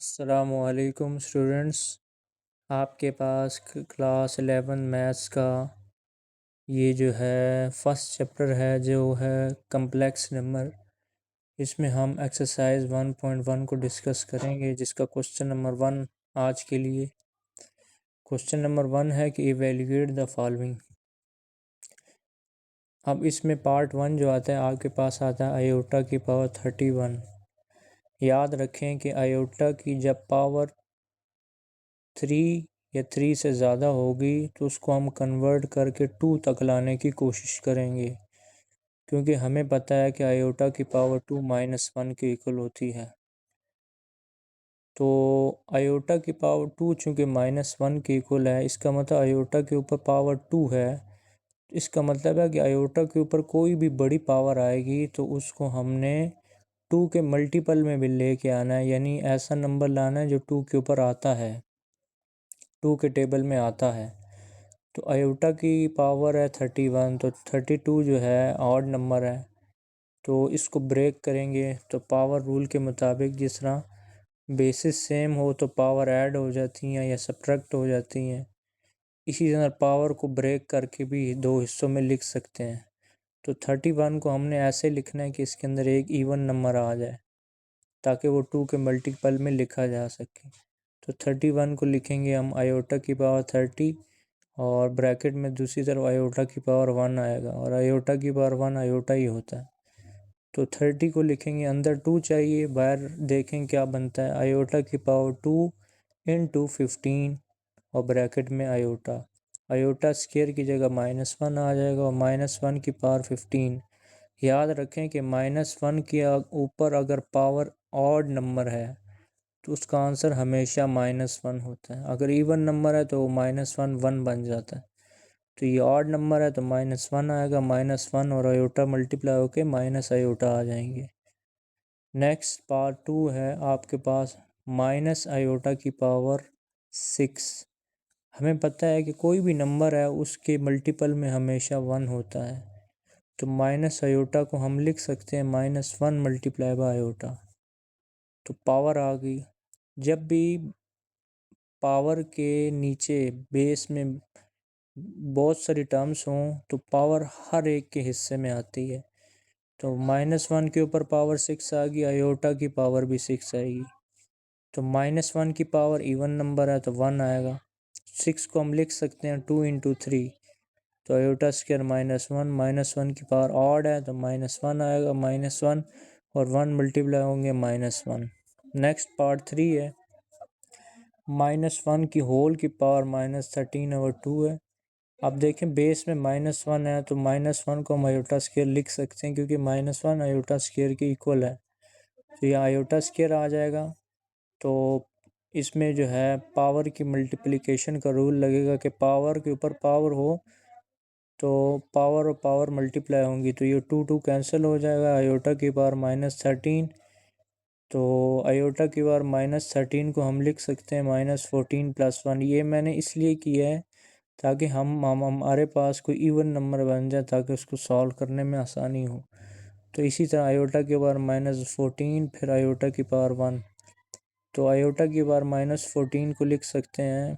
अस्सलामुअलैकुम स्टूडेंट्स। आपके पास class 11 maths का ये जो है फर्स्ट चैप्टर है जो है कम्प्लेक्स नंबर। इसमें हम एक्सरसाइज 1.1 को डिस्कस करेंगे जिसका क्वेश्चन नंबर 1 आज के लिए। क्वेश्चन नंबर 1 है कि इवेल्युएट द फॉलोइंग। अब इसमें पार्ट 1 जो आता है आपके पास आता है आयोटा की पावर 31। याद रखें कि आयोटा की जब पावर 3 या 3 से ज़्यादा होगी तो उसको हम कन्वर्ट करके 2 तक लाने की कोशिश करेंगे, क्योंकि हमें पता है कि आयोटा की पावर 2 -1 के इक्वल होती है। तो आयोटा की पावर 2 चूँकि -1 के इक्वल है, इसका मतलब आयोटा के ऊपर पावर 2 है। इसका मतलब है कि आयोटा के ऊपर कोई भी बड़ी पावर आएगी तो उसको हमने 2 के मल्टीपल में भी लेके आना है, यानी ऐसा नंबर लाना है जो 2 के ऊपर आता है, 2 के टेबल में आता है। तो आयोटा की पावर है 31, तो 32 जो है ऑड नंबर है, तो इसको ब्रेक करेंगे तो पावर रूल के मुताबिक जिस तरह बेसिस सेम हो तो पावर ऐड हो जाती हैं या सब्ट्रैक्ट हो जाती हैं, इसी तरह पावर को ब्रेक करके भी 2 हिस्सों में लिख सकते हैं। तो 31 को हमने ऐसे लिखना है कि इसके अंदर एक इवन नंबर आ जाए ताकि वो 2 के मल्टीपल में लिखा जा सके। तो 31 को लिखेंगे हम आयोटा की पावर 30 और ब्रैकेट में दूसरी तरफ आयोटा की पावर 1 आएगा, और आयोटा की पावर 1 आयोटा ही होता है। तो 30 को लिखेंगे, अंदर 2 चाहिए, बाहर देखें क्या बनता है। आयोटा की पावर 2 इंटू 15 और ब्रैकेट में आयोटा। आयोटा स्क्वायर की जगह -1 आ जाएगा और -1 की पावर 15। याद रखें कि -1 के ऊपर अगर पावर ऑड नंबर है तो उसका आंसर हमेशा -1 होता है। अगर इवन नंबर है तो -1 1 बन जाता है। तो ये ऑड नंबर है तो -1 आएगा, -1 और आयोटा मल्टीप्लाई होके माइनस आयोटा आ जाएंगे। नेक्स्ट पार्ट 2 है आपके पास माइनस आयोटा की पावर 6। हमें पता है कि कोई भी नंबर है उसके मल्टीपल में हमेशा 1 होता है, तो माइनस आयोटा को हम लिख सकते हैं -1 मल्टीप्लाई बाय आयोटा। तो पावर आ गई। जब भी पावर के नीचे बेस में बहुत सारी टर्म्स हों तो पावर हर एक के हिस्से में आती है। तो -1 के ऊपर पावर 6 आ गई, आयोटा की पावर भी 6 आएगी। तो -1 की पावर इवन नंबर है तो 1 आएगा। 6 को हम लिख सकते हैं 2 इंटू 3, तो आयोटा स्क्वायर -1, -1 की पावर ऑड है तो -1 आएगा, -1 और 1 मल्टीप्लाई होंगे -1। नेक्स्ट पार्ट 3 है -1 की होल की पावर -13/2 है। अब देखें बेस में -1 है तो -1 को हम आयोटा स्क्वायर लिख सकते हैं, क्योंकि -1 आयोटा स्क्वायर के इक्वल है, तो यह आयोटा स्क्वायर आ जाएगा। तो इसमें जो है पावर की मल्टीप्लिकेशन का रूल लगेगा कि पावर के ऊपर पावर हो तो पावर और पावर मल्टीप्लाई होंगी, तो ये 2 2 कैंसिल हो जाएगा। आयोटा की पावर -13, तो आयोटा की पावर -13 को हम लिख सकते हैं -14 + 1। ये मैंने इसलिए किया है ताकि हमारे पास कोई इवन नंबर बन जाए ताकि उसको सॉल्व करने में आसानी हो। तो इसी तरह आयोटा की पावर -14 फिर आयोटा की पावर 1, तो आयोटा की पावर -14 को लिख सकते हैं,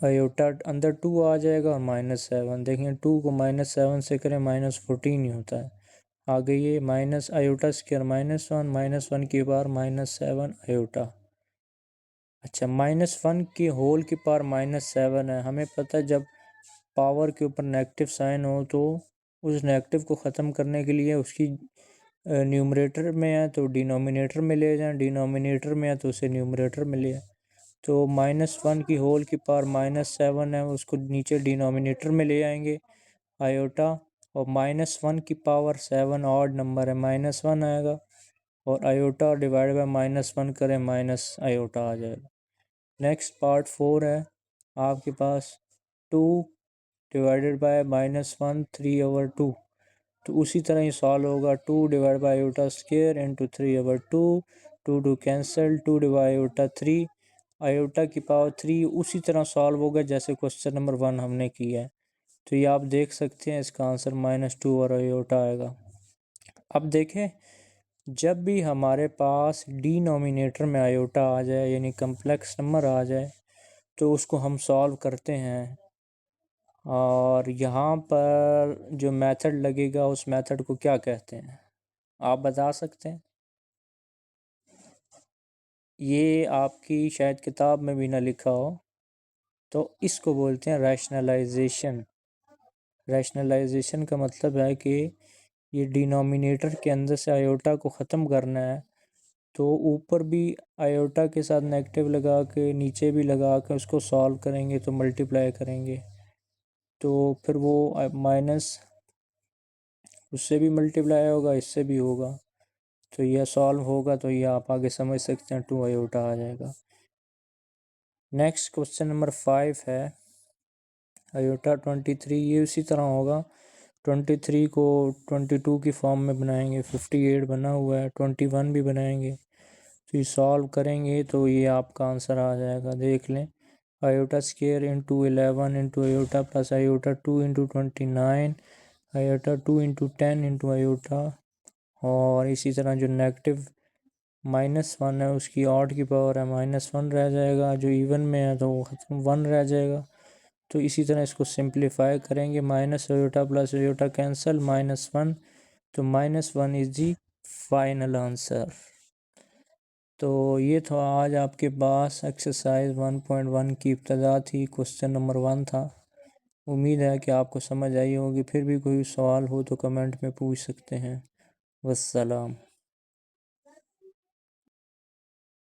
आयोटा अंदर 2 आ जाएगा और -7। देखें 2 को -7 से करें -14 ही होता है। आगे ये माइनस आयोटा स्क्वायर -1, -1 की पावर -7 आयोटा। अच्छा, -1 की होल की पावर -7 है। हमें पता है जब पावर के ऊपर नेगेटिव साइन हो तो उस नेगेटिव को ख़त्म करने के लिए उसकी न्यूमरेटर में है तो डिनोमिनेटर में ले जाएं, डिनोमिनेटर में है तो उसे न्यूमरेटर में ले आए। तो -1 की होल की पावर -7 है, उसको नीचे डिनोमिनेटर में ले आएंगे आयोटा, और -1 की पावर 7 ऑड नंबर है, -1 आएगा और आयोटा डिवाइड बाय -1 करें माइनस आयोटा आ जाएगा। नेक्स्ट पार्ट 4 है आपके पास 2 डिवाइडेड बाय -1 3/2। तो उसी तरह ही सॉल्व होगा, 2 divide by iota square into 3/2, 2 2 cancel, 2 divide iota 3, iota की पावर 3 उसी तरह सॉल्व होगा जैसे क्वेश्चन नंबर 1 हमने किया है। तो ये आप देख सकते हैं इसका आंसर -2 और आयोटा आएगा। अब देखें जब भी हमारे पास डिनोमिनेटर में आयोटा आ जाए यानी कम्प्लेक्स नंबर आ जाए तो उसको हम सॉल्व करते हैं, और यहाँ पर जो मेथड लगेगा उस मेथड को क्या कहते हैं आप बता सकते हैं? ये आपकी शायद किताब में भी ना लिखा हो, तो इसको बोलते हैं रैशनलाइजेशन। रैशनलाइजेशन का मतलब है कि ये डिनोमिनेटर के अंदर से आयोटा को ख़त्म करना है, तो ऊपर भी आयोटा के साथ नेगेटिव लगा के नीचे भी लगा के उसको सॉल्व करेंगे तो मल्टीप्लाई करेंगे, तो फिर वो माइनस उससे भी मल्टीप्लाई होगा, इससे भी होगा, तो यह सॉल्व होगा, तो ये आप आगे समझ सकते हैं 2 आयोटा आ जाएगा। नेक्स्ट क्वेश्चन नंबर 5 है आयोटा 23। ये उसी तरह होगा, 23 को 22 की फॉर्म में बनाएंगे, 58 बना हुआ है, 21 भी बनाएंगे, तो ये सॉल्व करेंगे तो ये आपका आंसर आ जाएगा। देख लें, iota square into 11 into iota plus iota 2 into 29 iota 2 into 10 into iota, और इसी तरह जो नेगेटिव -1 है उसकी ऑड की पावर है -1 रह जाएगा, जो इवन में है तो वो 1 रह जाएगा। तो इसी तरह इसको सिंप्लीफाई करेंगे, minus iota plus iota cancel, -1, तो -1 इज दी फाइनल आंसर। तो ये था आज आपके पास एक्सरसाइज 1.1 की इब्तदा थी, क्वेश्चन नंबर 1 था। उम्मीद है कि आपको समझ आई होगी। फिर भी कोई सवाल हो तो कमेंट में पूछ सकते हैं। वस्सलाम।